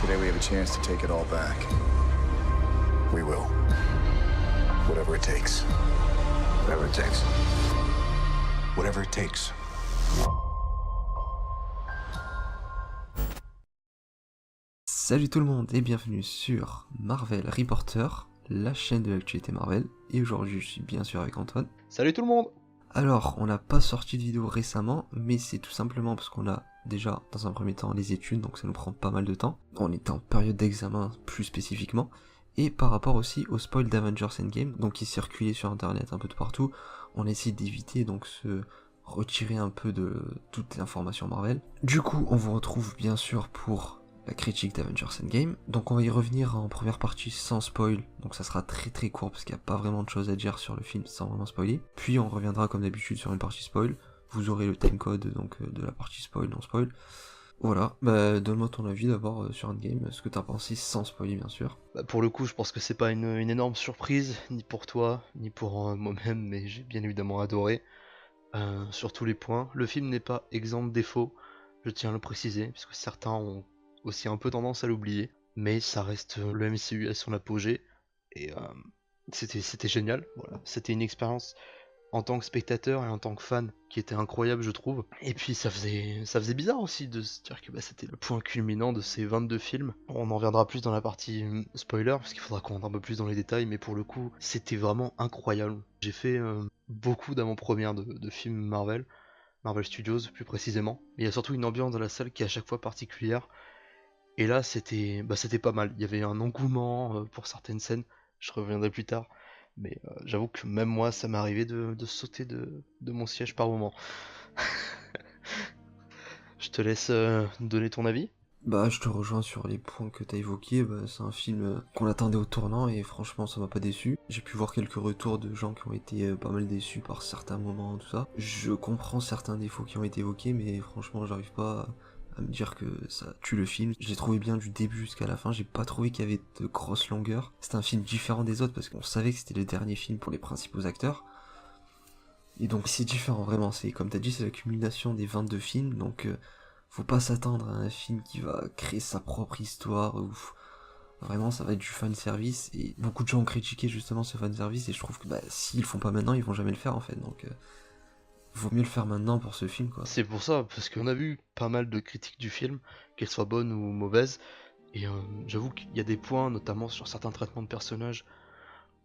Today we have a chance to take it all back. We will. Whatever it takes. Whatever it takes. Whatever it takes. Salut tout le monde et bienvenue sur Marvel Reporter, la chaîne de l'actualité Marvel, et aujourd'hui je suis bien sûr avec Antoine. Salut tout le monde. Alors, on n'a pas sorti de vidéo récemment, mais c'est tout simplement parce qu'on a déjà, dans un premier temps, les études, donc ça nous prend pas mal de temps. On est en période d'examen plus spécifiquement, et par rapport aussi au spoil d'Avengers Endgame, donc qui circulait sur internet un peu de partout, on essaie d'éviter donc se retirer un peu de toute l'information Marvel. Du coup, on vous retrouve bien sûr pour la critique d'Avengers Endgame. Donc on va y revenir en première partie sans spoil, donc ça sera très court parce qu'il n'y a pas vraiment de choses à dire sur le film sans vraiment spoiler. Puis on reviendra comme d'habitude sur une partie spoil, vous aurez le timecode donc de la partie spoil, non spoil. Voilà, donne-moi ton avis d'abord sur Endgame, ce que t'as pensé sans spoiler bien sûr. Pour le coup, je pense que c'est pas une énorme surprise, ni pour toi, ni pour moi-même, mais j'ai bien évidemment adoré. Sur tous les points. Le film n'est pas exempt de défauts, je tiens à le préciser, puisque certains ont aussi un peu tendance à l'oublier, mais ça reste le MCU à son apogée, et c'était génial, voilà. C'était une expérience en tant que spectateur et en tant que fan qui était incroyable, je trouve. Et puis ça faisait bizarre aussi de se dire que c'était le point culminant de ces 22 films. On en reviendra plus dans la partie spoiler, parce qu'il faudra qu'on rentre un peu plus dans les détails, mais pour le coup, c'était vraiment incroyable. J'ai fait beaucoup d'avant-premières de films Marvel Studios plus précisément. Mais il y a surtout une ambiance dans la salle qui est à chaque fois particulière. Et là, c'était pas mal. Il y avait un engouement pour certaines scènes. Je reviendrai plus tard. Mais j'avoue que même moi, ça m'est arrivé de sauter de mon siège par moment. Je te laisse donner ton avis. Bah je te rejoins sur les points que t'as évoqués, c'est un film qu'on attendait au tournant et franchement ça m'a pas déçu. J'ai pu voir quelques retours de gens qui ont été pas mal déçus par certains moments, tout ça. Je comprends certains défauts qui ont été évoqués, mais franchement j'arrive pas à me dire que ça tue le film. Je l'ai trouvé bien du début jusqu'à la fin, j'ai pas trouvé qu'il y avait de grosses longueurs. C'était un film différent des autres parce qu'on savait que c'était le dernier film pour les principaux acteurs. Et donc c'est différent vraiment, c'est comme t'as dit, c'est l'accumulation des 22 films, donc faut pas s'attendre à un film qui va créer sa propre histoire, ou vraiment ça va être du fanservice, et beaucoup de gens ont critiqué justement ce fanservice, et je trouve que s'ils le font pas maintenant, ils vont jamais le faire en fait, donc vaut mieux le faire maintenant pour ce film quoi. C'est pour ça, parce qu'on a vu pas mal de critiques du film, qu'elles soient bonnes ou mauvaises. Et j'avoue qu'il y a des points, notamment sur certains traitements de personnages,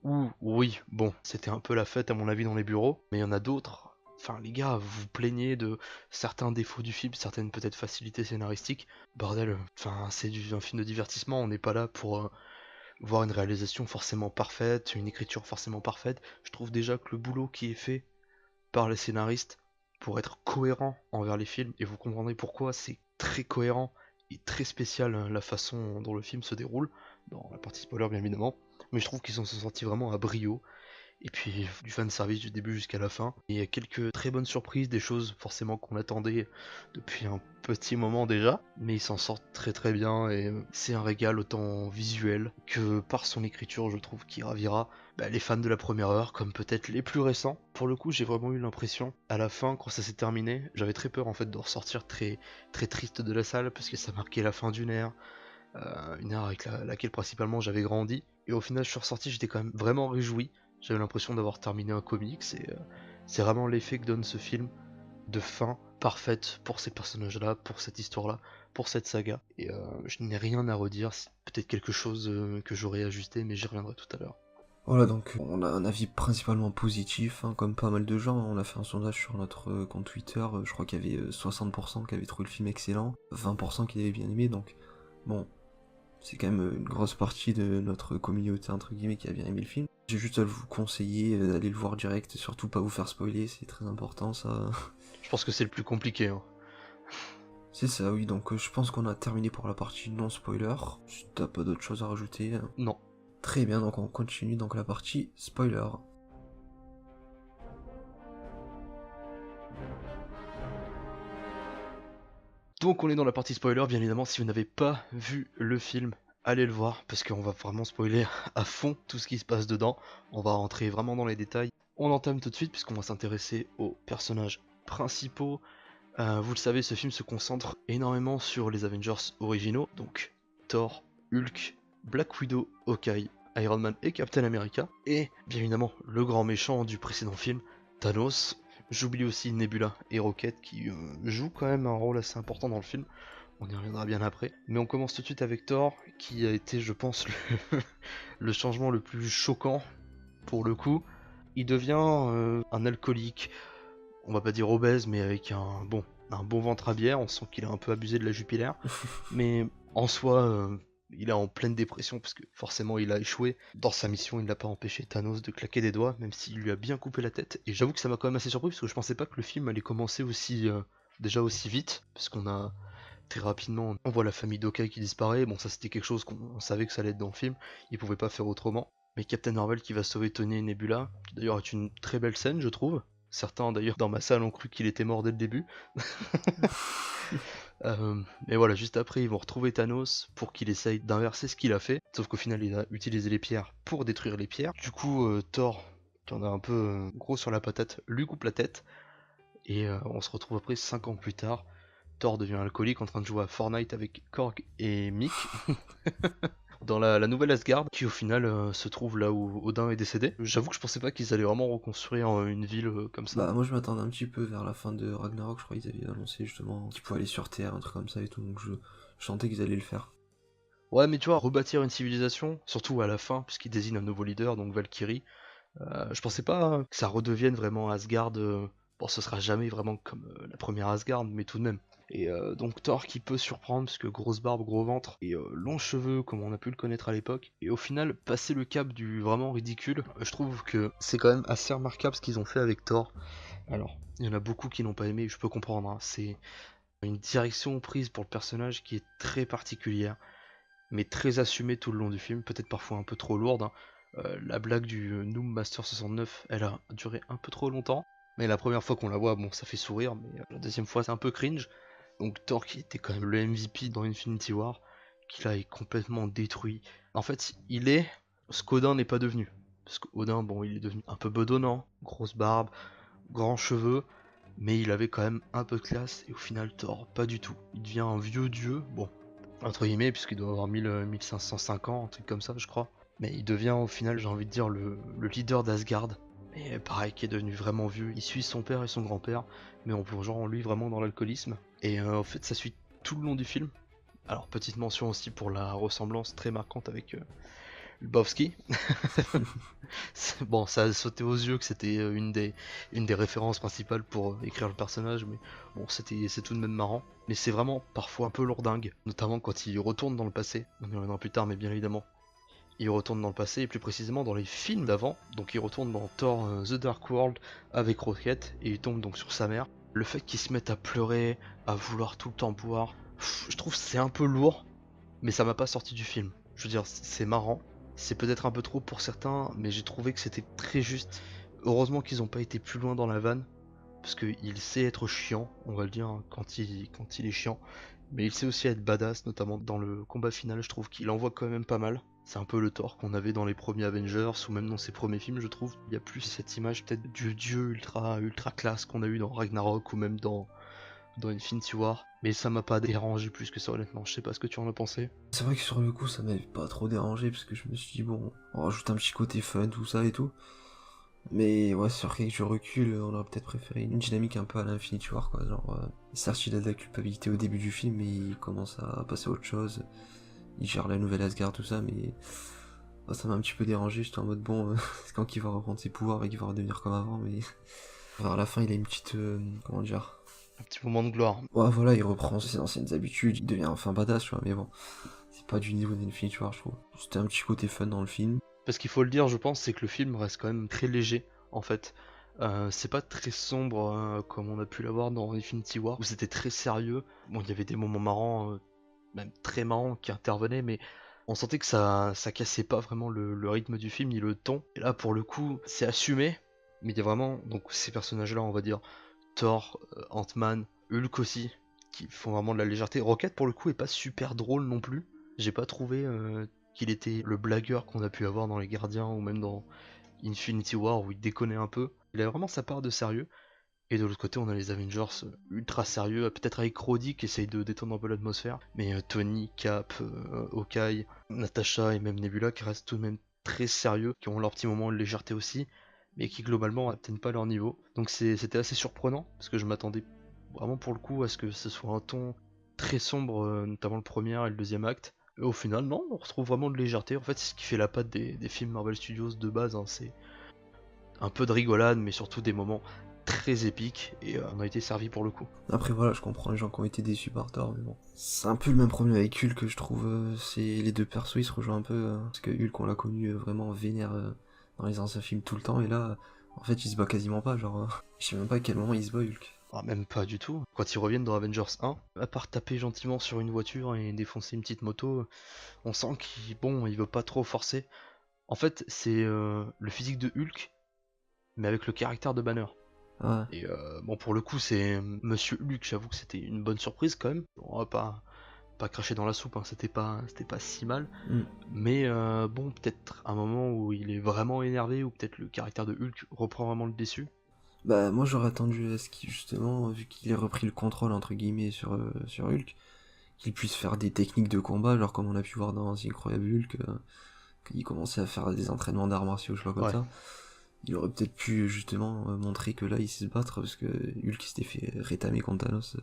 où, oui, bon, c'était un peu la fête à mon avis dans les bureaux, mais il y en a d'autres. Enfin, les gars, vous vous plaignez de certains défauts du film, certaines peut-être facilités scénaristiques. Bordel, enfin, c'est un film de divertissement, on n'est pas là pour voir une réalisation forcément parfaite, une écriture forcément parfaite. Je trouve déjà que le boulot qui est fait par les scénaristes pour être cohérent envers les films, et vous comprendrez pourquoi c'est très cohérent et très spécial la façon dont le film se déroule, dans la partie spoiler bien évidemment, mais je trouve qu'ils s'en sont sortis vraiment à brio. Et puis du fanservice du début jusqu'à la fin. Et il y a quelques très bonnes surprises, des choses forcément qu'on attendait depuis un petit moment déjà. Mais ils s'en sortent très bien et c'est un régal autant visuel que par son écriture, je trouve, qui ravira les fans de la première heure, comme peut-être les plus récents. Pour le coup, j'ai vraiment eu l'impression, à la fin, quand ça s'est terminé, j'avais très peur en fait de ressortir très triste de la salle parce que ça marquait la fin une ère avec laquelle principalement j'avais grandi. Et au final, je suis ressorti, j'étais quand même vraiment réjoui. J'avais l'impression d'avoir terminé un comics et c'est vraiment l'effet que donne ce film de fin parfaite pour ces personnages-là, pour cette histoire-là, pour cette saga. Et je n'ai rien à redire, c'est peut-être quelque chose que j'aurais ajusté, mais j'y reviendrai tout à l'heure. Voilà, donc on a un avis principalement positif, comme pas mal de gens. On a fait un sondage sur notre compte Twitter, je crois qu'il y avait 60% qui avaient trouvé le film excellent, 20% qui l'avaient bien aimé, donc bon, c'est quand même une grosse partie de notre communauté entre guillemets qui a bien aimé le film. J'ai juste à vous conseiller d'aller le voir direct, surtout pas vous faire spoiler, c'est très important ça. Je pense que c'est le plus compliqué. C'est ça, oui, donc je pense qu'on a terminé pour la partie non spoiler. Si t'as pas d'autre chose à rajouter. Non. Très bien, donc on continue donc la partie spoiler. Donc on est dans la partie spoiler, bien évidemment, si vous n'avez pas vu le film, allez le voir, parce qu'on va vraiment spoiler à fond tout ce qui se passe dedans. On va rentrer vraiment dans les détails. On entame tout de suite, puisqu'on va s'intéresser aux personnages principaux. Vous le savez, ce film se concentre énormément sur les Avengers originaux, donc Thor, Hulk, Black Widow, Hawkeye, Iron Man et Captain America, et bien évidemment le grand méchant du précédent film, Thanos. J'oublie aussi Nebula et Rocket qui jouent quand même un rôle assez important dans le film, on y reviendra bien après. Mais on commence tout de suite avec Thor, qui a été je pense le changement le plus choquant pour le coup. Il devient un alcoolique, on va pas dire obèse, mais avec un bon ventre à bière, on sent qu'il a un peu abusé de la Jupiler, mais en soi, il est en pleine dépression parce que forcément il a échoué dans sa mission, il n'a pas empêché Thanos de claquer des doigts, même s'il lui a bien coupé la tête. Et j'avoue que ça m'a quand même assez surpris parce que je pensais pas que le film allait commencer aussi déjà aussi vite, parce qu'on a très rapidement, on voit la famille d'Hawkeye qui disparaît. Bon, ça c'était quelque chose qu'on savait que ça allait être dans le film, il pouvait pas faire autrement. Mais Captain Marvel qui va sauver Tony et Nebula, qui d'ailleurs est une très belle scène, je trouve. Certains d'ailleurs dans ma salle ont cru qu'il était mort dès le début. Mais voilà, juste après ils vont retrouver Thanos pour qu'il essaye d'inverser ce qu'il a fait. Sauf qu'au final il a utilisé les pierres pour détruire les pierres. Du coup Thor, qui en a un peu gros sur la patate, lui coupe la tête. Et on se retrouve après 5 ans plus tard. Thor devient alcoolique en train de jouer à Fortnite avec Korg et Mick. Dans la nouvelle Asgard, qui au final se trouve là où Odin est décédé. J'avoue que je pensais pas qu'ils allaient vraiment reconstruire une ville comme ça. Bah moi je m'attendais un petit peu vers la fin de Ragnarok, je crois qu'ils avaient annoncé justement qu'ils pouvaient aller sur Terre, un truc comme ça et tout, donc je sentais qu'ils allaient le faire. Ouais, mais tu vois, rebâtir une civilisation, surtout à la fin, puisqu'il désigne un nouveau leader, donc Valkyrie, je pensais pas que ça redevienne vraiment Asgard. Bon, ce sera jamais vraiment comme la première Asgard, mais tout de même. Et donc Thor qui peut surprendre, parce que grosse barbe, gros ventre, et longs cheveux, comme on a pu le connaître à l'époque. Et au final, passer le cap du vraiment ridicule, je trouve que c'est quand même assez remarquable ce qu'ils ont fait avec Thor. Alors, il y en a beaucoup qui n'ont pas aimé, je peux comprendre, hein. C'est une direction prise pour le personnage qui est très particulière, mais très assumée tout le long du film, peut-être parfois un peu trop lourde, hein. La blague du Noom Master 69, elle a duré un peu trop longtemps. Mais la première fois qu'on la voit, bon, ça fait sourire, mais la deuxième fois, c'est un peu cringe. Donc Thor, qui était quand même le MVP dans Infinity War, qui là est complètement détruit. En fait, il est ce qu'Odin n'est pas devenu. Parce qu'Odin, bon, il est devenu un peu bedonnant, grosse barbe, grands cheveux, mais il avait quand même un peu de classe, et au final, Thor, pas du tout. Il devient un vieux dieu, bon, entre guillemets, puisqu'il doit avoir 1505 ans, un truc comme ça, je crois. Mais il devient au final, j'ai envie de dire, le leader d'Asgard. Mais pareil, qui est devenu vraiment vieux. Il suit son père et son grand-père, mais en plongeant lui vraiment dans l'alcoolisme. Et en fait, ça suit tout le long du film. Alors, petite mention aussi pour la ressemblance très marquante avec Lubowski. Bon, ça a sauté aux yeux que c'était une des références principales pour écrire le personnage, mais bon, c'est tout de même marrant. Mais c'est vraiment parfois un peu lourdingue, notamment quand il retourne dans le passé. On y reviendra plus tard, mais bien évidemment. Il retourne dans le passé, et plus précisément dans les films d'avant. Donc il retourne dans Thor The Dark World avec Rocket, et il tombe donc sur sa mère. Le fait qu'il se mette à pleurer, à vouloir tout le temps boire, je trouve que c'est un peu lourd, mais ça m'a pas sorti du film. Je veux dire, c'est marrant, c'est peut-être un peu trop pour certains, mais j'ai trouvé que c'était très juste. Heureusement qu'ils ont pas été plus loin dans la vanne, parce qu'il sait être chiant, on va le dire, hein, quand il est chiant. Mais il sait aussi être badass, notamment dans le combat final, je trouve qu'il envoie quand même pas mal. C'est un peu le Thor qu'on avait dans les premiers Avengers, ou même dans ses premiers films, je trouve. Il y a plus cette image peut-être du dieu ultra classe qu'on a eu dans Ragnarok, ou même dans Infinity War. Mais ça m'a pas dérangé plus que ça, honnêtement. Je sais pas ce que tu en as pensé. C'est vrai que sur le coup ça m'avait pas trop dérangé parce que je me suis dit bon, on rajoute un petit côté fun, tout ça et tout. Mais ouais, sur quelques du recul, on aurait peut-être préféré une dynamique un peu à l'Infinity War, quoi. Genre, certes, il a de la culpabilité au début du film, mais il commence à passer à autre chose. Il gère la nouvelle Asgard, tout ça, mais ça m'a un petit peu dérangé. J'étais en mode bon, c'est quand qu'il va reprendre ses pouvoirs et qu'il va redevenir comme avant, mais vers la fin, il a une petite. Comment dire. Un petit moment de gloire. Ouais, voilà, il reprend ses anciennes habitudes, il devient enfin badass, tu vois, mais bon, c'est pas du niveau d'Infinity War, je trouve. C'était un petit côté fun dans le film. Parce qu'il faut le dire, je pense, c'est que le film reste quand même très léger, en fait. C'est pas très sombre comme on a pu l'avoir dans Infinity War, où c'était très sérieux. Bon, il y avait des moments marrants, même très marrants, qui intervenaient, mais on sentait que ça cassait pas vraiment le rythme du film, ni le ton. Et là, pour le coup, c'est assumé, mais il y a vraiment donc ces personnages-là, on va dire, Thor, Ant-Man, Hulk aussi, qui font vraiment de la légèreté. Rocket, pour le coup, est pas super drôle non plus. J'ai pas trouvé qu'il était le blagueur qu'on a pu avoir dans Les Gardiens ou même dans Infinity War où il déconnait un peu. Il a vraiment sa part de sérieux, Et de l'autre côté, on a les Avengers ultra sérieux, peut-être avec Rhodey qui essaye de détendre un peu l'atmosphère, mais Tony, Cap, Hawkeye, Natasha et même Nebula qui restent tout de même très sérieux, qui ont leur petit moment de légèreté aussi, mais qui globalement atteignent pas leur niveau. Donc c'était assez surprenant, parce que je m'attendais vraiment pour le coup à ce que ce soit un ton très sombre, notamment le premier et le deuxième acte. Et au final, non, on retrouve vraiment de légèreté. En fait, c'est ce qui fait la patte des films Marvel Studios de base, hein. C'est un peu de rigolade, mais surtout des moments très épiques, et on a été servi pour le coup. Après voilà, je comprends les gens qui ont été déçus par Thor, mais bon. C'est un peu le même problème avec Hulk que je trouve, c'est les deux persos ils se rejoignent un peu, parce que Hulk on l'a connu vraiment vénère dans les anciens films tout le temps, et là, en fait il se bat quasiment pas, genre, je sais même pas à quel moment il se bat Hulk. Ah, même pas du tout. Quand ils reviennent dans Avengers 1, à part taper gentiment sur une voiture et défoncer une petite moto, on sent qu'il veut pas trop forcer. En fait, c'est le physique de Hulk, mais avec le caractère de Banner. Ouais. Et bon, pour le coup, c'est Monsieur Hulk, j'avoue que c'était une bonne surprise quand même. On va pas cracher dans la soupe, hein, c'était pas si mal. Mm. Mais bon, peut-être un moment où il est vraiment énervé, ou peut-être le caractère de Hulk reprend vraiment le dessus. Bah moi j'aurais attendu à ce qu'il justement, vu qu'il ait repris le contrôle entre guillemets sur Hulk, qu'il puisse faire des techniques de combat, genre comme on a pu voir dans The Incroyable Hulk, qu'il commençait à faire des entraînements d'arts martiaux, je sais pas comme Ouais. ça. Il aurait peut-être pu justement montrer que là il sait se battre, parce que Hulk s'était fait rétamer contre Thanos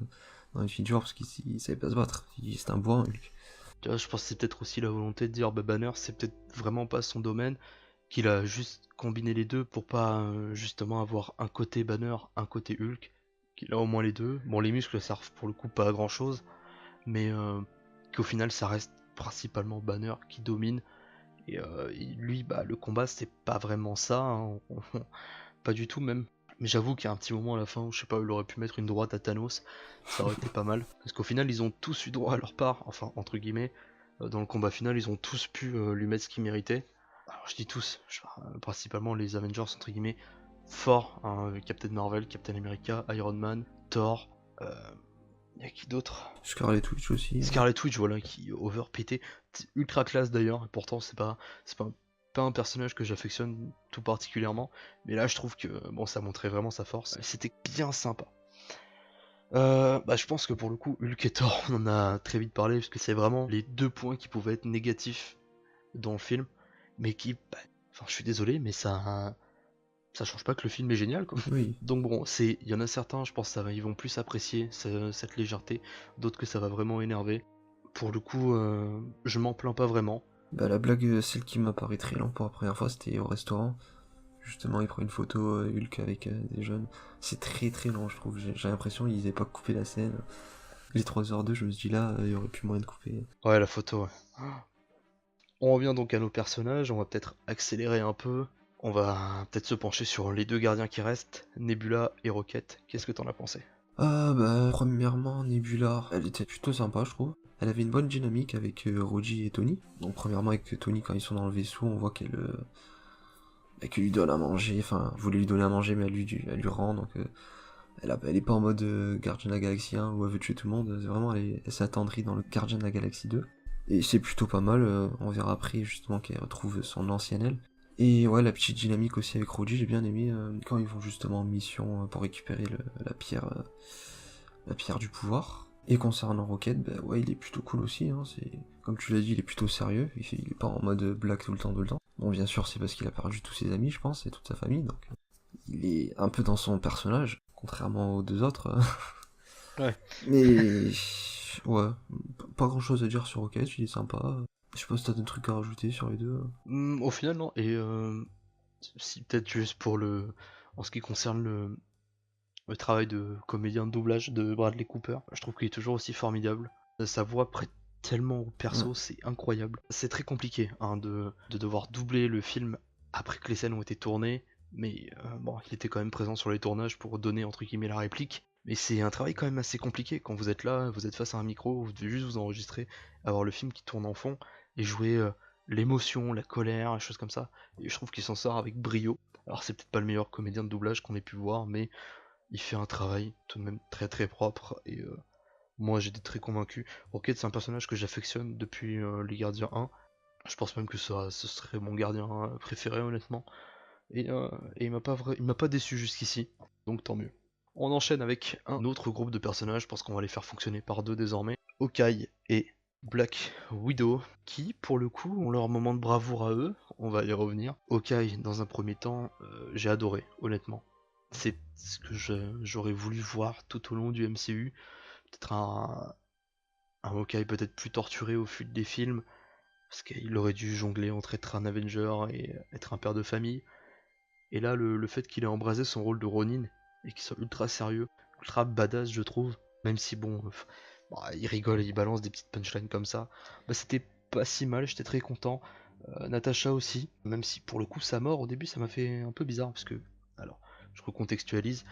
dans Infinity War parce qu'il savait pas se battre. C'était un bourrin Hulk. Tu vois, je pense que c'est peut-être aussi la volonté de dire bah, Banner, c'est peut-être vraiment pas son domaine, qu'il a juste combiné les deux pour pas justement avoir un côté Banner, un côté Hulk, qu'il a au moins les deux. Bon, les muscles servent pour le coup pas à grand chose, mais qu'au final ça reste principalement Banner qui domine. Et lui, bah, le combat c'est pas vraiment ça, hein, pas du tout même. Mais j'avoue qu'il y a un petit moment à la fin où je sais pas, il aurait pu mettre une droite à Thanos, ça aurait été pas mal. Parce qu'au final, ils ont tous eu droit à leur part, enfin, entre guillemets. Dans le combat final, ils ont tous pu lui mettre ce qu'ils méritaient. Alors, je dis tous, principalement les Avengers, entre guillemets, forts, hein, Captain Marvel, Captain America, Iron Man, Thor, y a qui d'autre? Scarlet Witch aussi. Scarlet Witch, voilà, qui overpété, ultra classe d'ailleurs, et pourtant c'est pas un personnage que j'affectionne tout particulièrement, mais là je trouve que bon, ça montrait vraiment sa force, c'était bien sympa. Bah, je pense que pour le coup, Hulk et Thor, on en a très vite parlé, parce que c'est vraiment les deux points qui pouvaient être négatifs dans le film, mais qui, bah, enfin, je suis désolé, mais ça change pas que le film est génial, quoi. Oui. Donc bon, il y en a certains, je pense, ils vont plus apprécier cette légèreté, d'autres que ça va vraiment énerver. Pour le coup, je m'en plains pas vraiment. Bah la blague, celle qui m'a paru très lente pour la première fois, c'était au restaurant. Justement, il prend une photo Hulk avec des jeunes. C'est très très long, je trouve. J'ai l'impression qu'ils avaient pas coupé la scène. Les 3h02, je me suis dit là, il y aurait pu moyen de couper. Ouais, la photo, ouais. On revient donc à nos personnages, on va peut-être accélérer un peu. On va peut-être se pencher sur les deux gardiens qui restent, Nebula et Rocket. Qu'est-ce que t'en as pensé? Ah bah, premièrement, Nebula, elle était plutôt sympa, je trouve. Elle avait une bonne dynamique avec Roji et Tony. Donc premièrement, avec Tony, quand ils sont dans le vaisseau, on voit qu'elle lui donne à manger. Enfin, elle voulait lui donner à manger, mais elle lui rend. Donc elle est pas en mode Gardien de la Galaxie 1 où elle veut tuer tout le monde. C'est vraiment, elle s'attendrit dans le Gardien de la Galaxie 2. Et c'est plutôt pas mal. On verra après, justement, qu'elle retrouve son ancienne elle. Et ouais, la petite dynamique aussi avec Roji, j'ai bien aimé quand ils vont justement en mission pour récupérer la pierre du pouvoir. Et concernant Rocket, bah ouais, il est plutôt cool aussi, hein, comme tu l'as dit, il est plutôt sérieux, il est pas en mode blague tout le temps. Bon, bien sûr, c'est parce qu'il a perdu tous ses amis, je pense, et toute sa famille, donc il est un peu dans son personnage, contrairement aux deux autres. Ouais. Mais ouais, pas grand chose à dire sur Rocket, il est sympa. Je sais pas si t'as des trucs à rajouter sur les deux. Au final, non. Et si peut-être juste en ce qui concerne le travail de comédien de doublage de Bradley Cooper, je trouve qu'il est toujours aussi formidable. Sa voix prête tellement au perso, Ouais. c'est incroyable. C'est très compliqué, hein, de devoir doubler le film après que les scènes ont été tournées, mais bon, il était quand même présent sur les tournages pour donner entre guillemets la réplique. Mais c'est un travail quand même assez compliqué. Quand vous êtes là, vous êtes face à un micro, vous devez juste vous enregistrer, avoir le film qui tourne en fond et jouer l'émotion, la colère, des choses comme ça. Et je trouve qu'il s'en sort avec brio. Alors c'est peut-être pas le meilleur comédien de doublage qu'on ait pu voir, mais il fait un travail tout de même très très propre, et moi j'étais très convaincu. Rocket, c'est un personnage que j'affectionne depuis Les Gardiens 1. Je pense même que ce serait mon gardien préféré, honnêtement. Et il m'a pas déçu jusqu'ici, donc tant mieux. On enchaîne avec un autre groupe de personnages, je pense qu'on va les faire fonctionner par deux désormais. Hawkeye et Black Widow, qui pour le coup ont leur moment de bravoure à eux, on va y revenir. Hawkeye, dans un premier temps, j'ai adoré, honnêtement. C'est ce que j'aurais voulu voir tout au long du MCU. Peut-être un Hawkeye peut-être plus torturé au fil des films, parce qu'il aurait dû jongler entre être un Avenger et être un père de famille. Et là, le fait qu'il ait embrasé son rôle de Ronin, et qu'il soit ultra sérieux, ultra badass, je trouve, même si bon, bah, il rigole et il balance des petites punchlines comme ça, bah, c'était pas si mal, j'étais très content. Natasha aussi, même si pour le coup sa mort au début ça m'a fait un peu bizarre, parce que, alors, je recontextualise,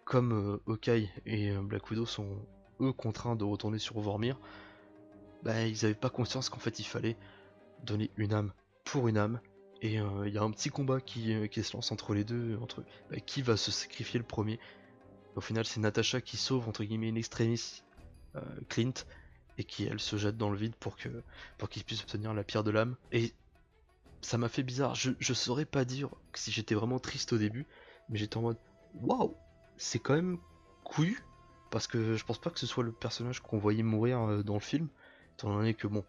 comme Hawkeye et Black Widow sont eux contraints de retourner sur Vormir, bah, ils avaient pas conscience qu'en fait il fallait donner une âme pour une âme. Et il y a un petit combat qui se lance entre les deux, entre bah, qui va se sacrifier le premier. Au final, c'est Natasha qui sauve entre guillemets une extremis Clint, et qui elle se jette dans le vide pour qu'il puisse obtenir la pierre de l'âme. Et ça m'a fait bizarre. Je saurais pas dire si j'étais vraiment triste au début, mais j'étais en mode waouh, c'est quand même couillu, parce que je pense pas que ce soit le personnage qu'on voyait mourir dans le film, étant donné que bon,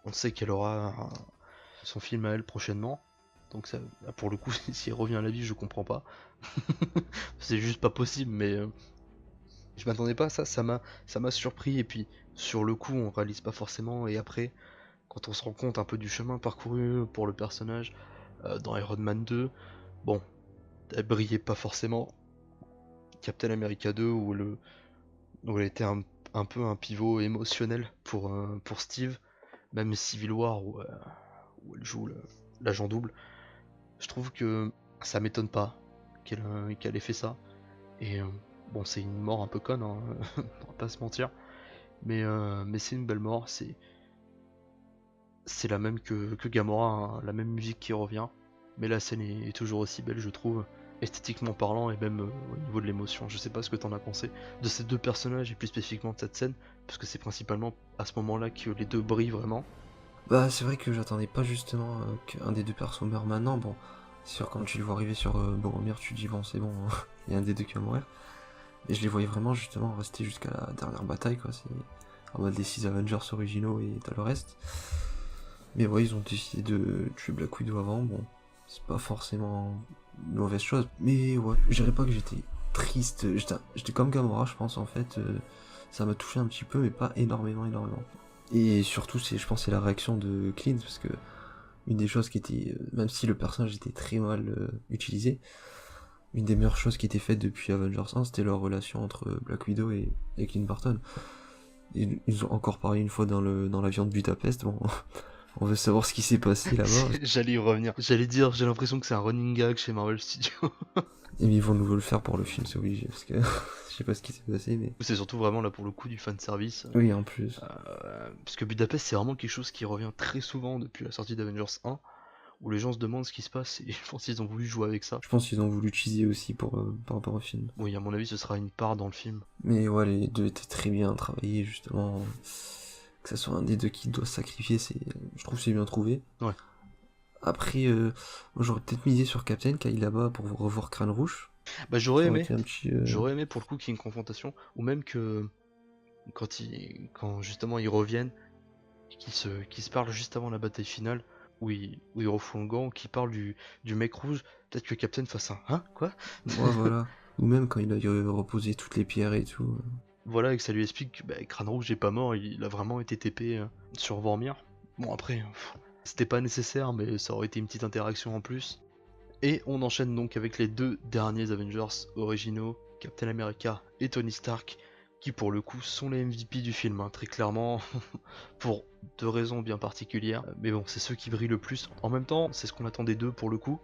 on sait qu'elle aura son film à elle prochainement. Donc ça, pour le coup, si elle revient à la vie, je comprends pas. C'est juste pas possible, mais je m'attendais pas à ça, ça m'a surpris. Et puis sur le coup, on réalise pas forcément. Et après, quand on se rend compte un peu du chemin parcouru pour le personnage dans Iron Man 2, bon, elle brillait pas forcément. Captain America 2 où elle était un peu un pivot émotionnel pour Steve, même Civil War où elle joue l'agent double. Je trouve que ça m'étonne pas qu'elle ait fait ça. Et bon, c'est une mort un peu conne, hein, on va pas se mentir. Mais c'est une belle mort, c'est la même que Gamora, hein, la même musique qui revient. Mais la scène est toujours aussi belle, je trouve, esthétiquement parlant et même au niveau de l'émotion. Je sais pas ce que t'en as pensé de ces deux personnages et plus spécifiquement de cette scène, parce que c'est principalement à ce moment-là que les deux brillent vraiment. Bah, c'est vrai que j'attendais pas justement qu'un des deux persos meure maintenant. Bon, c'est sûr, quand tu le vois arriver sur Boromir, tu te dis bon, c'est bon, il y a un des deux qui va mourir. Mais je les voyais vraiment justement rester jusqu'à la dernière bataille, quoi. C'est en mode les 6 Avengers originaux et t'as le reste. Mais ouais, ils ont décidé de tuer Black Widow avant. Bon, c'est pas forcément une mauvaise chose. Mais ouais, je dirais pas que j'étais triste. J'étais comme Gamora, je pense, en fait. Ça m'a touché un petit peu, mais pas énormément. Et surtout, je pense, c'est la réaction de Clint, parce que une des choses qui était, même si le personnage était très mal utilisé, une des meilleures choses qui était faites depuis Avengers 1, c'était leur relation entre Black Widow et Clint Barton. Ils ont encore parlé une fois dans l'avion de Budapest. Bon, on veut savoir ce qui s'est passé là-bas. J'allais y revenir. J'allais dire, j'ai l'impression que c'est un running gag chez Marvel Studios. Et ils vont nous le faire pour le film, c'est obligé, parce que je sais pas ce qui s'est passé, mais... C'est surtout vraiment là pour le coup du fanservice. Oui, en plus. Parce que Budapest, c'est vraiment quelque chose qui revient très souvent depuis la sortie d'Avengers 1, où les gens se demandent ce qui se passe, et je pense qu'ils ont voulu jouer avec ça. Je pense qu'ils ont voulu utiliser aussi par rapport au film. Oui, à mon avis, ce sera une part dans le film. Mais ouais, les deux étaient très bien travaillés, justement. Que ça soit un des deux qui doit se sacrifier, je trouve que c'est bien trouvé. Ouais. Après, moi j'aurais peut-être misé sur Captain qui aille là-bas pour revoir Crâne Rouge. Bah j'aurais aimé. Petit, J'aurais aimé pour le coup qu'il y ait une confrontation, ou même que quand justement ils reviennent, et qu'ils se parlent juste avant la bataille finale, où ils refont le gant, qu'ils parlent du mec rouge, peut-être que Captain fasse un hein quoi. Ouais, voilà. Ou même quand il a reposé toutes les pierres et tout. Voilà, et que ça lui explique que bah, Crâne Rouge est pas mort, il a vraiment été TP sur Vormir. Bon après, c'était pas nécessaire, mais ça aurait été une petite interaction en plus. Et on enchaîne donc avec les deux derniers Avengers originaux, Captain America et Tony Stark, qui pour le coup sont les MVP du film, hein, très clairement, pour deux raisons bien particulières. Mais bon, c'est ceux qui brillent le plus. En même temps, c'est ce qu'on attendait d'eux pour le coup.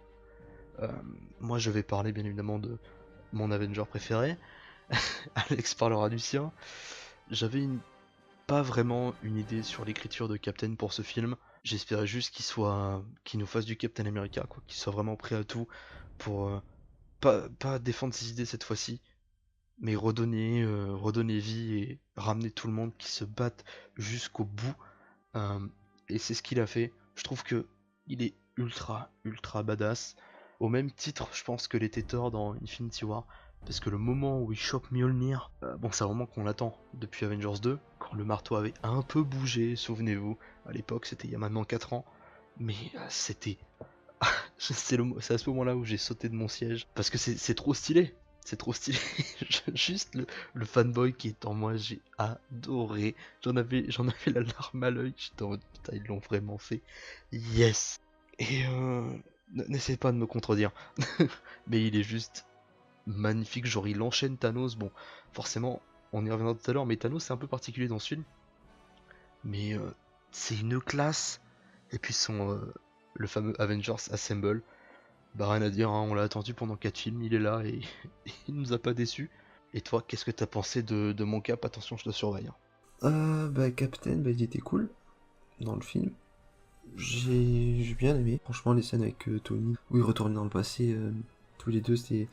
Moi je vais parler bien évidemment de mon Avenger préféré. Alex parlera du sien. J'avais pas vraiment une idée sur l'écriture de Captain pour ce film. J'espérais juste qu'il nous fasse du Captain America, quoi, qu'il soit vraiment prêt à tout pour pas défendre ses idées cette fois-ci, mais redonner vie et ramener tout le monde qui se batte jusqu'au bout. Et c'est ce qu'il a fait. Je trouve que il est ultra badass. Au même titre, je pense que l'était Thor dans Infinity War. Parce que le moment où il chope Mjolnir, bon, c'est un moment qu'on attend depuis Avengers 2, quand le marteau avait un peu bougé, souvenez-vous. À l'époque, c'était il y a maintenant 4 ans. Mais c'était... c'est à ce moment-là où j'ai sauté de mon siège. Parce que c'est trop stylé. C'est trop stylé. Juste le fanboy qui est en moi, j'ai adoré. J'en avais la larme à l'œil. J'étais en mode, putain, ils l'ont vraiment fait. Yes. Et n'essaie pas de me contredire. Mais il est juste magnifique. Genre, il enchaîne Thanos. Bon, forcément, on y reviendra tout à l'heure, mais Thanos, c'est un peu particulier dans ce film. Mais c'est une classe. Et puis le fameux Avengers Assemble. Bah rien à dire, hein, on l'a attendu pendant 4 films, il est là et il nous a pas déçus. Et toi, qu'est-ce que t'as pensé de mon cap? Attention, je te surveille, hein. Bah Captain, bah il était cool dans le film. J'ai bien aimé. Franchement, les scènes avec Tony, où il retourne dans le passé, tous les deux, c'était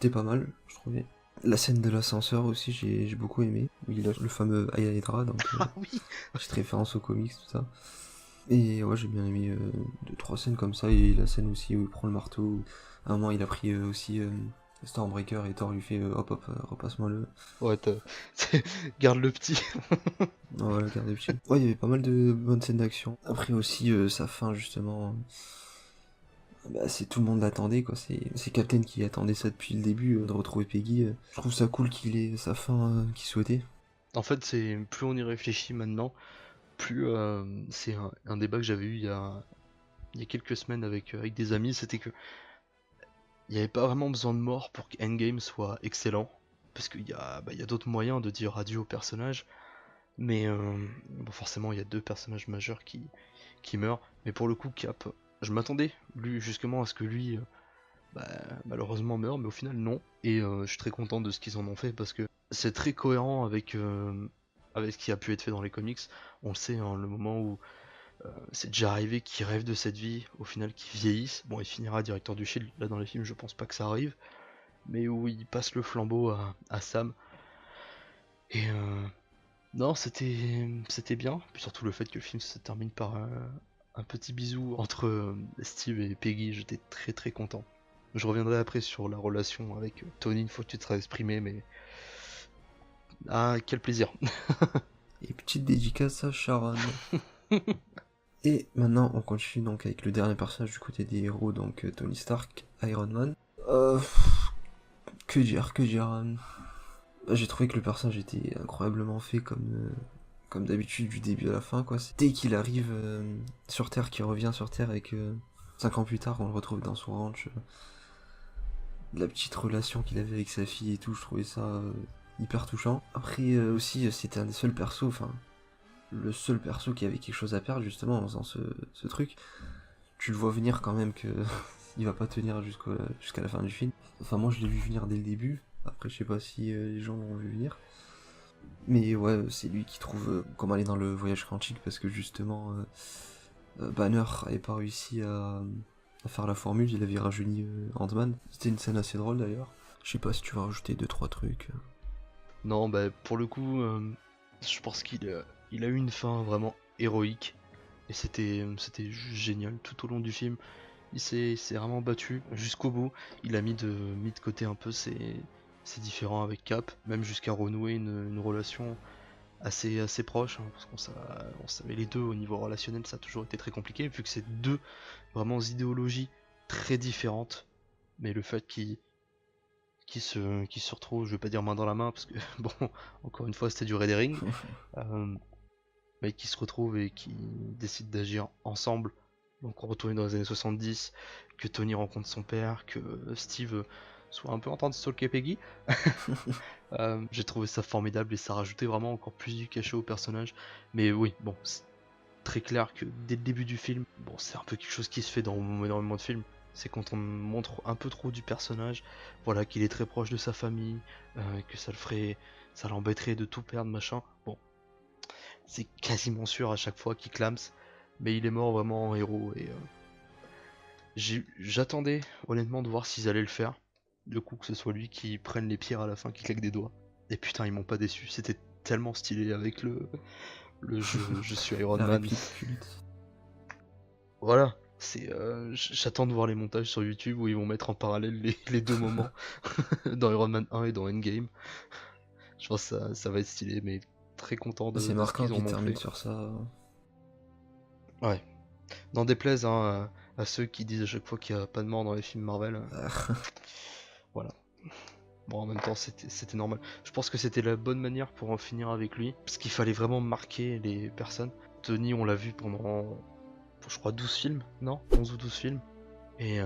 pas mal, je trouvais. La scène de l'ascenseur aussi, j'ai beaucoup aimé. Où il a le fameux Aya Hydra, donc Ah oui. petite référence aux comics, tout ça. Et ouais, j'ai bien aimé 2-3 scènes comme ça, et la scène aussi où il prend le marteau. Où, à un moment, il a pris aussi Stormbreaker, et Thor lui fait hop hop, repasse-moi le. Ouais, garde le petit. Voilà, garde des petits. Ouais, il y avait pas mal de bonnes scènes d'action. Après aussi, sa fin, justement. Bah, c'est tout le monde l'attendait, quoi. C'est Captain qui attendait ça depuis le début, de retrouver Peggy. Je trouve ça cool qu'il ait sa fin qu'il souhaitait. En fait, c'est plus on y réfléchit maintenant, plus c'est un débat que j'avais eu il y a quelques semaines avec des amis, c'était que il n'y avait pas vraiment besoin de mort pour que Endgame soit excellent. Parce qu'il y a d'autres moyens de dire adieu au personnage. Mais bon, forcément, il y a 2 personnages majeurs qui meurent. Mais pour le coup, Cap, je m'attendais justement à ce que lui, bah, malheureusement, meure, mais au final, non. Et je suis très content de ce qu'ils en ont fait parce que c'est très cohérent avec ce qui a pu être fait dans les comics. On le sait, hein, le moment où c'est déjà arrivé qu'il rêve de cette vie, au final, qu'il vieillisse. Bon, il finira directeur du Shield. Là, dans les films, je pense pas que ça arrive. Mais où il passe le flambeau à Sam. Et non, c'était bien. Puis surtout le fait que le film se termine par un petit bisou entre Steve et Peggy, j'étais très très content. Je reviendrai après sur la relation avec Tony une fois que tu te seras exprimé, mais ah quel plaisir. Et petite dédicace à Sharon. Et maintenant, on continue donc avec le dernier personnage du côté des héros, donc Tony Stark, Iron Man. Que dire. J'ai trouvé que le personnage était incroyablement fait comme d'habitude du début à la fin, quoi. Dès qu'il arrive sur Terre, qu'il revient sur Terre et que 5 ans plus tard on le retrouve dans son ranch, la petite relation qu'il avait avec sa fille et tout, je trouvais ça hyper touchant. Après aussi c'était un des seuls persos, enfin le seul perso qui avait quelque chose à perdre justement en faisant ce truc. Tu le vois venir quand même que il va pas tenir jusqu'à la fin du film. Enfin moi je l'ai vu venir dès le début. Après, je sais pas si les gens l'ont vu venir. Mais ouais, c'est lui qui trouve comment aller dans le voyage quantique parce que justement, Banner avait pas réussi à faire la formule, il avait rajeuni Ant-Man. C'était une scène assez drôle d'ailleurs. Je sais pas si tu vas rajouter 2-3 trucs. Non, bah pour le coup, je pense qu'il a eu une fin vraiment héroïque. Et c'était juste génial tout au long du film. Il s'est vraiment battu jusqu'au bout. Il a mis de côté un peu ses différends avec Cap, même jusqu'à renouer une relation assez proche, hein, parce on savait les deux au niveau relationnel, ça a toujours été très compliqué, vu que c'est deux vraiment idéologies très différentes. Mais le fait qu'ils se retrouvent, je vais pas dire main dans la main, parce que bon, encore une fois, c'était du Red Herring, mais qui se retrouvent et qui décident d'agir ensemble. Donc on retourne dans les années 70, que Tony rencontre son père, que Steve soit un peu en train de stalker Peggy. J'ai trouvé ça formidable et ça rajoutait vraiment encore plus du cachet au personnage. Mais oui, bon, c'est très clair que dès le début du film, bon, c'est un peu quelque chose qui se fait dans énormément de films. C'est quand on montre un peu trop du personnage, voilà, qu'il est très proche de sa famille, que ça l'embêterait de tout perdre, machin. Bon, c'est quasiment sûr à chaque fois qu'il clame, mais il est mort vraiment en héros et j'attendais honnêtement de voir s'ils allaient le faire. Du coup, que ce soit lui qui prenne les pierres à la fin, qui claque des doigts. Et putain, ils m'ont pas déçu. C'était tellement stylé avec le je suis Iron La Man. réplique culte. Voilà. J'attends de voir les montages sur YouTube où ils vont mettre en parallèle les deux moments dans Iron Man 1 et dans Endgame. Je pense que ça va être stylé, mais très content C'est de ce marquant qu'ils en qu'il ont termine fait. sur ça. Ouais. N'en déplaise hein, à ceux qui disent à chaque fois qu'il n'y a pas de mort dans les films Marvel. Voilà. Bon, en même temps, c'était normal. Je pense que c'était la bonne manière pour en finir avec lui. Parce qu'il fallait vraiment marquer les personnes. Tony, on l'a vu pendant, je crois, 12 films, non 11 ou 12 films. Et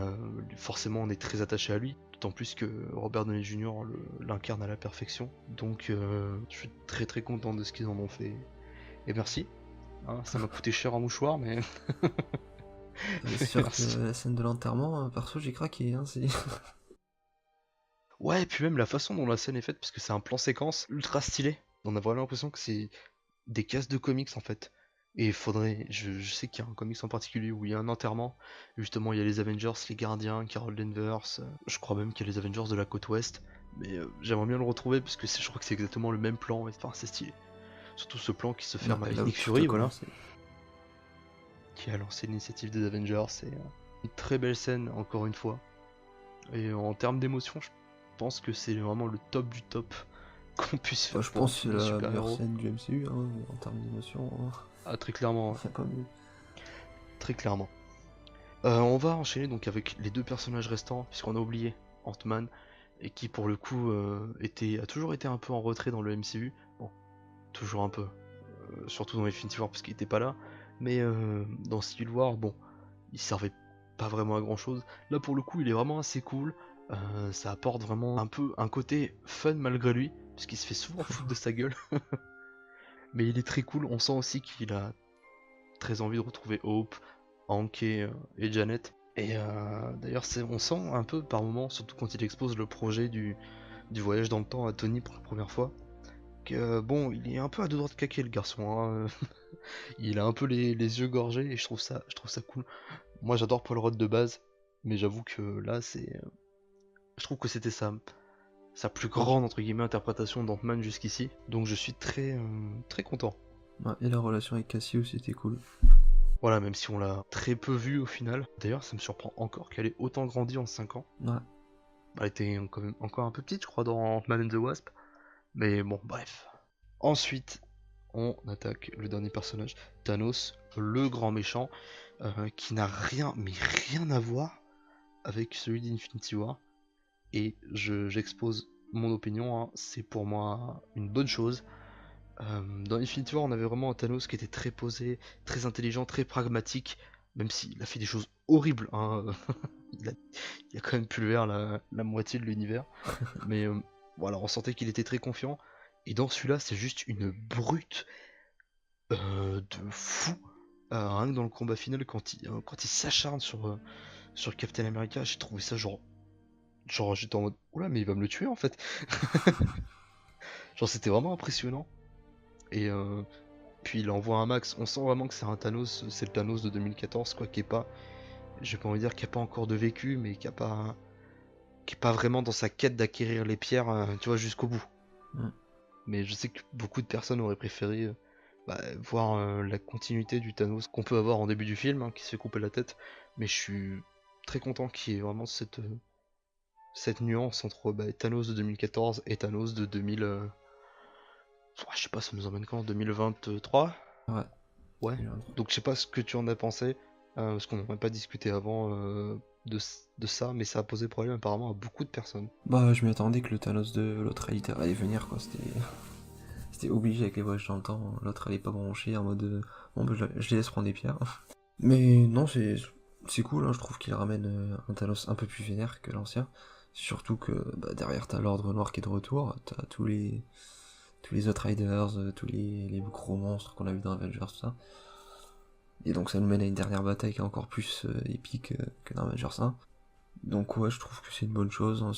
forcément, on est très attaché à lui. D'autant plus que Robert Downey Jr. L'incarne à la perfection. Donc, je suis très très content de ce qu'ils en ont fait. Et merci. Hein, ça m'a coûté cher en mouchoir, mais C'est sûr que merci. la scène de l'enterrement, perso, j'ai craqué. Hein, c'est... Ouais, et puis même la façon dont la scène est faite, parce que c'est un plan séquence ultra stylé. On a vraiment l'impression que c'est des cases de comics en fait. Et il faudrait. Je sais qu'il y a un comics en particulier où il y a un enterrement. Justement, il y a les Avengers, les Gardiens, Carol Danvers. Je crois même qu'il y a les Avengers de la côte ouest. Mais j'aimerais bien le retrouver parce que je crois que c'est exactement le même plan. Et, enfin, c'est stylé. Surtout ce plan qui se ferme Ouais, avec là où Nick tout a Fury, voilà. commencé. Qui a lancé l'initiative des Avengers. C'est une très belle scène, encore une fois. Et en termes d'émotion, je pense que c'est vraiment le top du top qu'on puisse Bah, faire je pour un pense que film c'est de la meilleure super-héros. scène du MCU hein, en termes d'émotion. Hein. Ah, très clairement, ouais. Y a pas mieux. Très clairement. On va enchaîner donc avec les deux personnages restants, puisqu'on a oublié Ant-Man, et qui pour le coup a toujours été un peu en retrait dans le MCU. Bon, toujours un peu, surtout dans Infinity War parce qu'il était pas là, mais dans Civil War, bon, il servait pas vraiment à grand chose. Là pour le coup, il est vraiment assez cool. Ça apporte vraiment un peu un côté fun malgré lui, puisqu'il se fait souvent foutre de sa gueule. Mais il est très cool, on sent aussi qu'il a très envie de retrouver Hope, Hank et Janet. Et d'ailleurs, on sent un peu par moments, surtout quand il expose le projet du voyage dans le temps à Tony pour la première fois, que bon, il est un peu à deux doigts de caquer le garçon. Hein. Il a un peu les yeux gorgés et je trouve ça cool. Moi, j'adore Paul Rudd de base, mais j'avoue que là, je trouve que c'était sa plus grande entre guillemets interprétation d'Ant-Man jusqu'ici. Donc, je suis très très content. Ouais, et la relation avec Cassio, c'était cool. Voilà, même si on l'a très peu vue au final. D'ailleurs, ça me surprend encore qu'elle ait autant grandi en 5 ans. Ouais. Elle était quand même encore un peu petite, je crois, dans Ant-Man and the Wasp. Mais bon, bref. Ensuite, on attaque le dernier personnage, Thanos, le grand méchant, qui n'a rien, mais rien à voir avec celui d'Infinity War. Et j'expose mon opinion, hein, c'est pour moi une bonne chose. Dans Infinity War, on avait vraiment un Thanos qui était très posé, très intelligent, très pragmatique, même s'il a fait des choses horribles. Hein. il a quand même pulvère la moitié de l'univers. Mais voilà, on sentait qu'il était très confiant. Et dans celui-là, c'est juste une brute de fou. Rien que dans le combat final, quand il s'acharne sur Captain America, j'ai trouvé ça genre j'étais en mode oula, mais il va me le tuer en fait. Genre, c'était vraiment impressionnant. Et puis il envoie un max. On sent vraiment que c'est un Thanos, c'est le Thanos de 2014, quoi, qui est pas, j'ai pas envie de dire qu'il n'y a pas encore de vécu, mais qui est pas vraiment dans sa quête d'acquérir les pierres, tu vois, jusqu'au bout. Mm. Mais je sais que beaucoup de personnes auraient préféré voir la continuité du Thanos qu'on peut avoir en début du film, hein, qui se fait couper la tête. Mais je suis très content qu'il y ait vraiment cette nuance entre Thanos de 2014 et Thanos de 2000. Je sais pas, ça nous emmène quand 2023. Ouais. Ouais. Donc je sais pas ce que tu en as pensé, parce qu'on n'en a pas discuté avant de ça, mais ça a posé problème apparemment à beaucoup de personnes. Bah, je m'y attendais que le Thanos de l'autre réalité allait venir, quoi. C'était obligé avec les voyages dans le temps. L'autre allait pas brancher en mode bon, bah, je les laisse prendre des pierres. Mais non, c'est cool, hein, je trouve qu'il ramène un Thanos un peu plus vénère que l'ancien. Surtout que bah, derrière t'as l'ordre noir qui est de retour, t'as tous les autres Riders, tous les gros monstres qu'on a vu dans Avengers, tout ça. Et donc ça nous mène à une dernière bataille qui est encore plus épique que dans Avengers 1. Donc ouais, je trouve que c'est une bonne chose. Hein,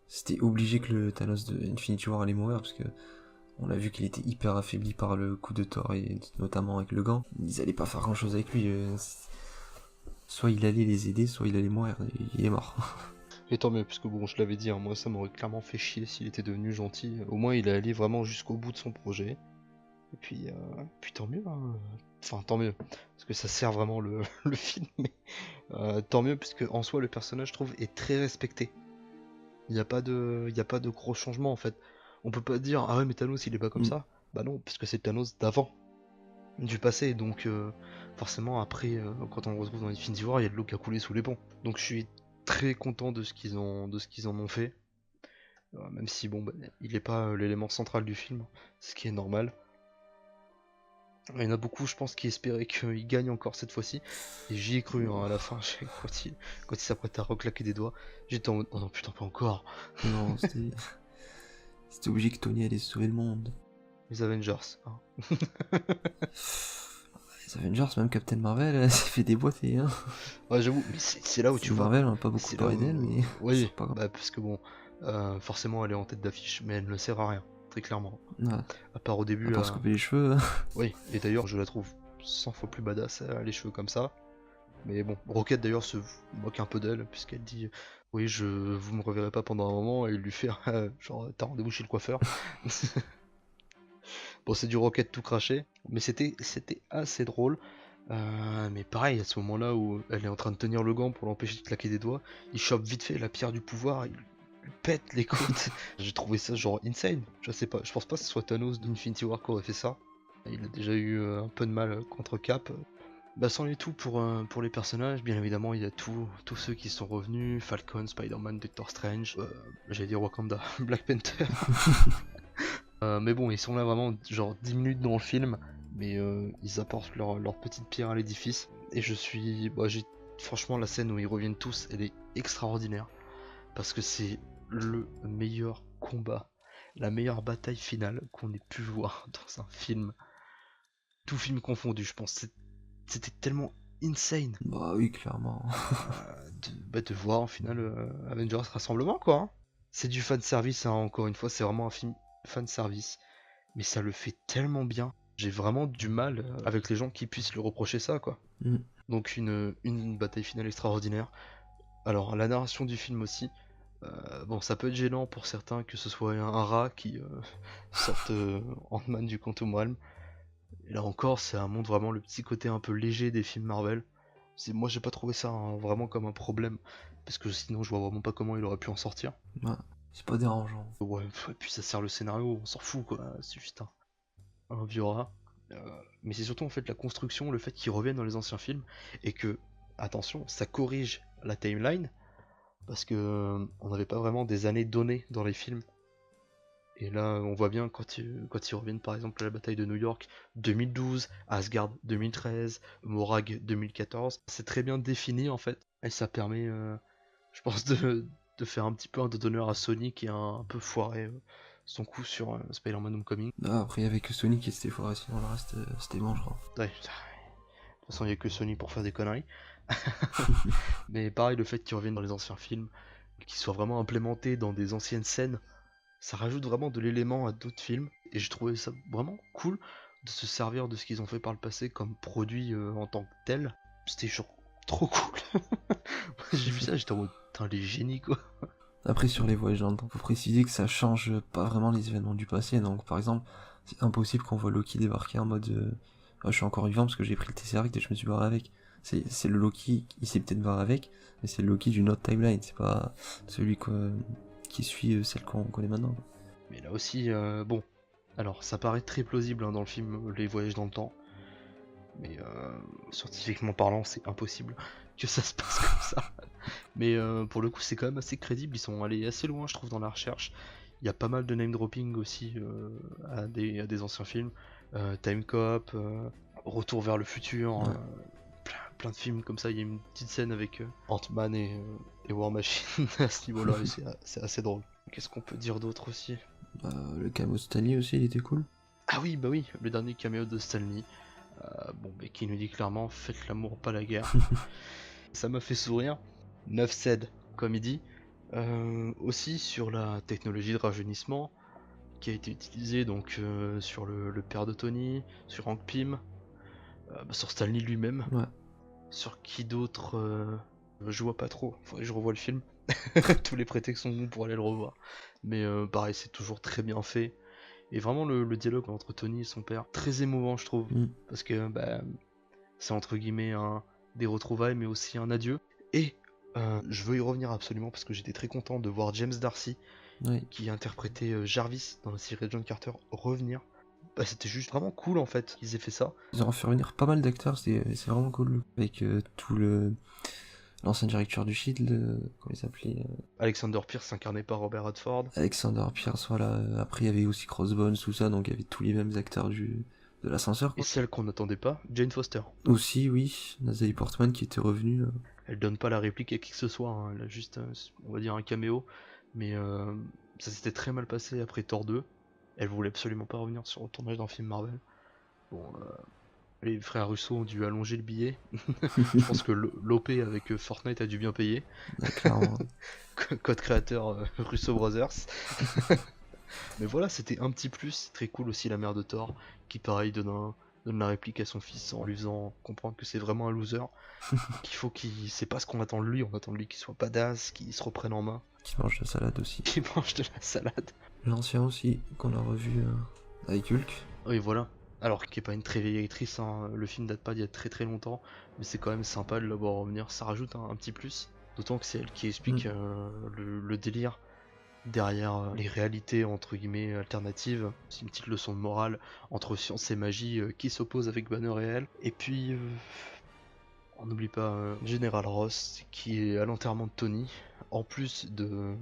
c'était obligé que le Thanos de Infinity War allait mourir, parce que on a vu qu'il était hyper affaibli par le coup de Thor, et notamment avec le gant. Ils allaient pas faire grand chose avec lui. Soit il allait les aider, soit il allait mourir. Il est mort. Et tant mieux, puisque bon, je l'avais dit, hein, moi ça m'aurait clairement fait chier s'il était devenu gentil. Au moins il est allé vraiment jusqu'au bout de son projet. Et puis tant mieux, hein. Enfin tant mieux. Parce parce que ça sert vraiment le film, mais tant mieux, puisque en soi, le personnage, je trouve, est très respecté. Il n'y a pas de gros changements en fait. On peut pas dire ah ouais mais Thanos il est pas comme Mm. ça. Bah non, puisque c'est Thanos d'avant, du passé, donc forcément après quand on le retrouve dans Infinity War, il y a de l'eau qui a coulé sous les ponts. Donc je suis très content de ce qu'ils en ont fait. Même si bon bah, il est pas l'élément central du film, ce qui est normal. Il y en a beaucoup, je pense, qui espéraient qu'il gagne encore cette fois-ci. Et j'y ai cru hein, à la fin, quand il s'apprête à reclaquer des doigts. J'étais en mode, oh non putain, pas encore. Non, c'était obligé que Tony allait sauver le monde. Les Avengers. Hein. Les Avengers, même Captain Marvel, elle s'est fait déboîter. Hein. Ouais, j'avoue, mais c'est là où tu vois. Marvel, on a pas beaucoup C'est là parlé où... d'elle, mais Oui, c'est pas grave. bah, parce que bon, forcément elle est en tête d'affiche, mais elle ne sert à rien, très clairement. Ouais. À part au À début. part se couper les cheveux. Hein. Oui, et d'ailleurs, je la trouve 100 fois plus badass, elle a les cheveux comme ça. Mais bon, Rocket d'ailleurs se moque un peu d'elle, puisqu'elle dit oui, vous me reverrez pas pendant un moment, et il lui fait genre, t'as rendez-vous chez le coiffeur. Bon, c'est du Rocket tout craché, mais c'était assez drôle. Mais pareil, à ce moment-là où elle est en train de tenir le gant pour l'empêcher de claquer des doigts, il chope vite fait la pierre du pouvoir, il lui pète les côtes. J'ai trouvé ça genre insane. Je sais pas, je pense pas que ce soit Thanos d'Infinity War qui aurait fait ça. Il a déjà eu un peu de mal contre Cap. Bah, c'en est tout pour les personnages. Bien évidemment, il y a tous ceux qui sont revenus: Falcon, Spider-Man, Doctor Strange, j'allais dire Wakanda, Black Panther. Mais bon, ils sont là vraiment genre 10 minutes dans le film, mais ils apportent leur petite pierre à l'édifice. Et franchement, la scène où ils reviennent tous, elle est extraordinaire. Parce que c'est le meilleur combat, la meilleure bataille finale qu'on ait pu voir dans un film. Tout film confondu, je pense. C'était tellement insane Bah oui, clairement. de voir en final Avengers Rassemblement, quoi. Hein. C'est du fan service, hein, encore une fois, c'est vraiment un film fan service. Mais ça le fait tellement bien. J'ai vraiment du mal avec les gens qui puissent lui reprocher ça, quoi. Mm. Donc une bataille finale extraordinaire. Alors la narration du film aussi. Bon, ça peut être gênant pour certains que ce soit un rat qui sorte Ant-Man du Quantum Realm. Et là encore, ça montre vraiment le petit côté un peu léger des films Marvel. Moi, j'ai pas trouvé ça hein, vraiment comme un problème, parce que sinon, je vois vraiment pas comment il aurait pu en sortir. Ouais, c'est pas dérangeant. Ouais, et puis ça sert le scénario, on s'en fout quoi, c'est juste un vieux rat. Mais c'est surtout en fait la construction, le fait qu'ils reviennent dans les anciens films, et que, attention, ça corrige la timeline, parce que on n'avait pas vraiment des années données dans les films. Et là, on voit bien quand ils reviennent par exemple à la bataille de New York 2012, Asgard 2013, Morag 2014. C'est très bien défini en fait. Et ça permet, je pense, de faire un petit peu un dos d'honneur à Sony qui a un peu foiré son coup sur Spider-Man Homecoming. Ah, après, il y avait que Sonic qui s'était foiré, sinon le reste, c'était bon, je crois. Ouais, de toute façon, il n'y a que Sony pour faire des conneries. Mais pareil, le fait qu'ils reviennent dans les anciens films, qu'ils soient vraiment implémentés dans des anciennes scènes, ça rajoute vraiment de l'élément à d'autres films. Et j'ai trouvé ça vraiment cool de se servir de ce qu'ils ont fait par le passé comme produit en tant que tel. C'était genre trop cool. J'ai vu ça, j'étais en mode, putain, les génies quoi. Après, sur les voyages dans le temps, faut préciser que ça change pas vraiment les événements du passé. Donc, par exemple, c'est impossible qu'on voit Loki débarquer en mode ah, je suis encore vivant parce que j'ai pris le Tesseract et je me suis barré avec. C'est le Loki, il s'est peut-être barré avec, mais c'est le Loki d'une autre timeline, c'est pas celui qui suit celle qu'on connaît maintenant. Mais là aussi, bon, alors ça paraît très plausible hein, dans le film Les Voyages dans le temps, mais scientifiquement parlant, c'est impossible que ça se passe comme ça. Mais pour le coup, c'est quand même assez crédible, ils sont allés assez loin, je trouve, dans la recherche. Il y a pas mal de name dropping aussi à des anciens films, Time Cop, Retour vers le futur, Ouais. plein de films comme ça. Il y a une petite scène avec Ant-Man et War Machine à ce niveau-là, et c'est assez drôle. Qu'est-ce qu'on peut dire d'autre aussi? Le cameo Stanley aussi, il était cool. Ah oui, bah oui, le dernier caméo de Stanley. Bon, mais qui nous dit clairement, faites l'amour, pas la guerre. Ça m'a fait sourire. 9 said, comme il dit. Aussi sur la technologie de rajeunissement qui a été utilisée donc sur le père de Tony, sur Hank Pym, sur Stanley lui-même. Ouais. Sur qui d'autre je vois pas trop, faudrait que je revoie le film. Tous les prétextes sont bons pour aller le revoir. Mais pareil, c'est toujours très bien fait. Et vraiment le dialogue entre Tony et son père, très émouvant je trouve. Mm. Parce que c'est entre guillemets des retrouvailles, mais aussi un adieu. Et je veux y revenir absolument parce que j'étais très content de voir James Darcy, Oui. qui interprétait Jarvis dans la série John Carter, revenir. Bah, c'était juste vraiment cool en fait qu'ils aient fait ça. Ils ont fait revenir pas mal d'acteurs, c'est vraiment cool. Avec tout l'ancien directeur du Shield, comment il s'appelait Alexander Pierce incarné par Robert Redford. Alexander Pierce, voilà. Après, il y avait aussi Crossbones, tout ça, donc il y avait tous les mêmes acteurs de l'ascenseur. Et celle qu'on n'attendait pas, Jane Foster. Aussi, oui, Nathalie Portman qui était revenue. Elle donne pas la réplique à qui que ce soit, hein. Elle a juste, on va dire, un caméo. Mais ça s'était très mal passé après Thor 2. Elle voulait absolument pas revenir sur le tournage d'un film Marvel. Bon, les frères Russo ont dû allonger le billet. Je pense que l'OP avec Fortnite a dû bien payer. Clairement. Code créateur Russo Brothers. Mais voilà, c'était un petit plus. Très cool aussi la mère de Thor, qui pareil donne la réplique à son fils en lui faisant comprendre que c'est vraiment un loser. C'est pas ce qu'on attend de lui, on attend de lui qu'il soit badass, qu'il se reprenne en main. Qui mange de la salade aussi. Qu'il mange de la salade. L'ancien aussi, qu'on a revu avec Hulk. Oui, voilà. Alors qui est pas une très vieille actrice, hein. Le film date pas d'il y a très très longtemps, mais c'est quand même sympa de la voir revenir, ça rajoute un petit plus. D'autant que c'est elle qui explique le délire derrière les réalités entre guillemets alternatives. C'est une petite leçon de morale entre science et magie qui s'oppose avec Banner et elle. Et puis on n'oublie pas General Ross qui est à l'enterrement de Tony, en plus de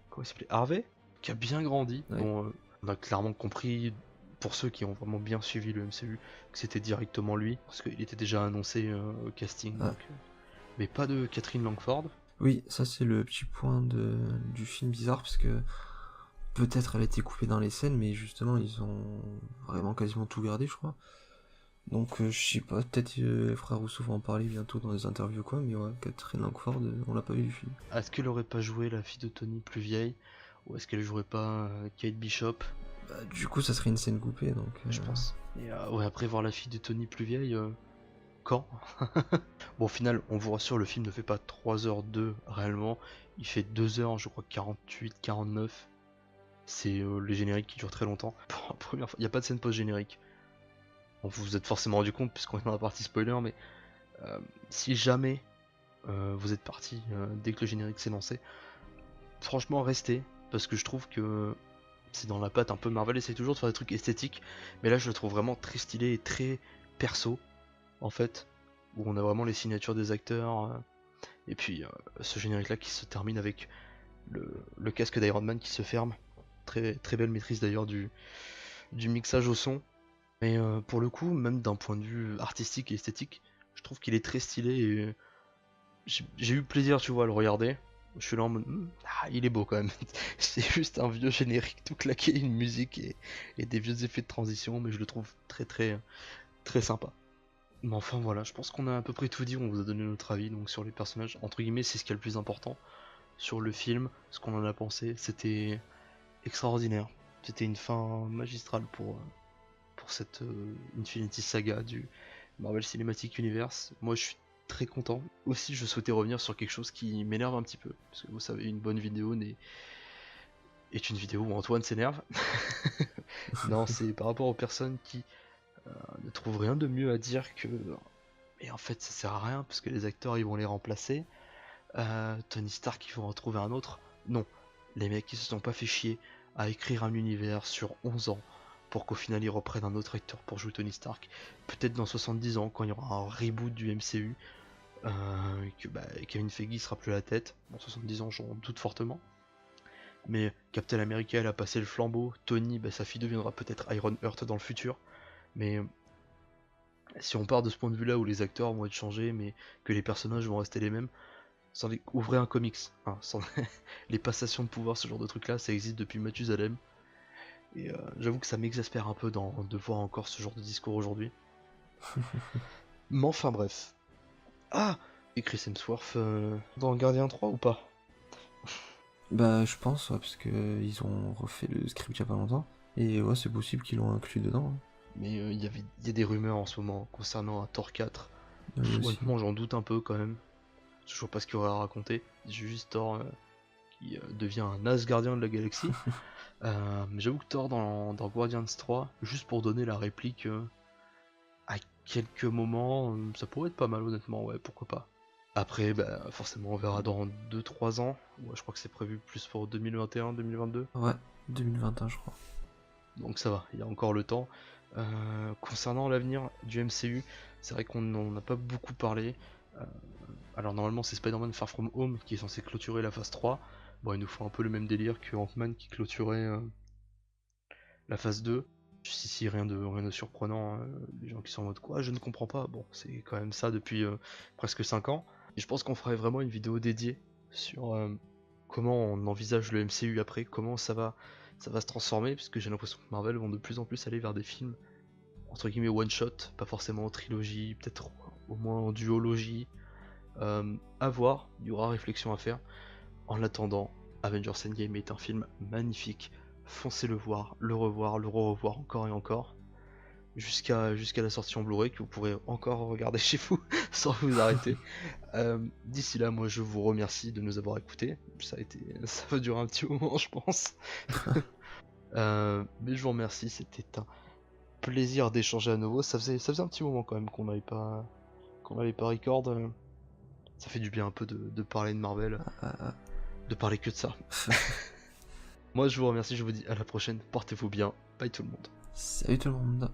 comment il s'appelait, Harvey, qui a bien grandi. Ouais. Bon, on a clairement compris, pour ceux qui ont vraiment bien suivi le MCU, que c'était directement lui, parce qu'il était déjà annoncé au casting. Ah. Donc, mais pas de Catherine Langford. Oui, ça c'est le petit point du film bizarre, parce que peut-être elle a été coupée dans les scènes, mais justement ils ont vraiment quasiment tout gardé, je crois. Donc je sais pas, peut-être les frères Rousseau vont en parler bientôt dans les interviews quoi, mais ouais, Catherine Langford, on l'a pas vu du film. Est-ce qu'elle aurait pas joué la fille de Tony plus vieille, ou est-ce qu'elle jouerait pas Kate Bishop? Bah, du coup ça serait une scène coupée, donc... Je pense. Et ouais, après voir la fille de Tony plus vieille, quand Bon, au final, on vous rassure, le film ne fait pas 3h02 réellement, il fait 2h, je crois 48, 49. C'est les génériques qui durent très longtemps. Pour la première fois, il n'y a pas de scène post-générique. Bon, vous vous êtes forcément rendu compte puisqu'on est dans la partie spoiler, mais si jamais vous êtes parti dès que le générique s'est lancé, franchement restez, parce que je trouve que c'est dans la patte un peu Marvel, essaye toujours de faire des trucs esthétiques, mais là je le trouve vraiment très stylé et très perso en fait, où on a vraiment les signatures des acteurs, et puis ce générique là qui se termine avec le casque d'Iron Man qui se ferme, très, très belle maîtrise d'ailleurs du mixage au son, mais pour le coup, même d'un point de vue artistique et esthétique, je trouve qu'il est très stylé et j'ai eu plaisir, tu vois, à le regarder. Je suis là en mode, il est beau quand même. C'est juste un vieux générique tout claqué, une musique et des vieux effets de transition, mais je le trouve très très très sympa. Mais enfin voilà, je pense qu'on a à peu près tout dit, on vous a donné notre avis donc sur les personnages. Entre guillemets, c'est ce qui est le plus important. Sur le film, ce qu'on en a pensé, c'était extraordinaire. C'était une fin magistrale pour cette Infinity Saga du Marvel Cinematic Universe. Moi je suis très content. Aussi je souhaitais revenir sur quelque chose qui m'énerve un petit peu. Parce que vous savez, une bonne vidéo est une vidéo où Antoine s'énerve. Non, c'est par rapport aux personnes qui ne trouvent rien de mieux à dire que... Mais en fait ça sert à rien parce que les acteurs ils vont les remplacer. Tony Stark ils vont retrouver un autre. Non, les mecs ils se sont pas fait chier à écrire un univers sur 11 ans pour qu'au final ils reprennent un autre acteur pour jouer Tony Stark. Peut-être dans 70 ans, quand il y aura un reboot du MCU, que Kevin Feige sera plus à la tête. Dans 70 ans, j'en doute fortement. Mais Captain America, elle a passé le flambeau. Tony, sa fille deviendra peut-être Iron Heart dans le futur. Mais si on part de ce point de vue là où les acteurs vont être changés, mais que les personnages vont rester les mêmes, ouvrez un comics. Hein, les passations de pouvoir, ce genre de truc là, ça existe depuis Mathusalem. Et j'avoue que ça m'exaspère un peu de voir encore ce genre de discours aujourd'hui. Mais enfin bref. Ah, et Chris Hemsworth dans Gardien 3 ou pas? Bah je pense, ouais, parce que ils ont refait le script il y a pas longtemps. Et ouais, c'est possible qu'ils l'ont inclus dedans. Hein. Mais il y a des rumeurs en ce moment concernant un Thor 4. Honnêtement, j'en doute un peu quand même. Je vois pas ce qu'il y aurait à raconter. J'ai juste Thor qui devient un Asgardien de la galaxie. Mais j'avoue que Thor dans Guardians 3, juste pour donner la réplique quelques moments, ça pourrait être pas mal honnêtement, ouais, pourquoi pas. Après, bah, forcément, on verra dans 2-3 ans. Ouais, je crois que c'est prévu plus pour 2021-2022. Ouais, 2021 je crois. Donc ça va, il y a encore le temps. Concernant l'avenir du MCU, c'est vrai qu'on n'en a pas beaucoup parlé. Euh, alors normalement c'est Spider-Man Far From Home qui est censé clôturer la phase 3. Bon, il nous faut un peu le même délire que Ant-Man qui clôturait la phase 2. Si rien de surprenant, hein. Les gens qui sont en mode quoi, je ne comprends pas. Bon, c'est quand même ça depuis presque 5 ans. Et je pense qu'on ferait vraiment une vidéo dédiée sur comment on envisage le MCU après, comment ça va se transformer, parce que j'ai l'impression que Marvel vont de plus en plus aller vers des films entre guillemets one shot, pas forcément en trilogie, peut-être au moins en duologie. À voir, il y aura réflexion à faire. En attendant, Avengers Endgame est un film magnifique. Foncez le voir, le revoir, le re-revoir encore et encore. Jusqu'à la sortie en Blu-ray que vous pourrez encore regarder chez vous sans vous arrêter. D'ici là, moi je vous remercie de nous avoir écoutés. Ça va durer un petit moment, je pense. Mais je vous remercie, c'était un plaisir d'échanger à nouveau. Ça faisait un petit moment quand même qu'on n'avait pas record. Ça fait du bien un peu de parler de Marvel, de parler que de ça. Moi je vous remercie, je vous dis à la prochaine, portez-vous bien, bye tout le monde. Salut tout le monde.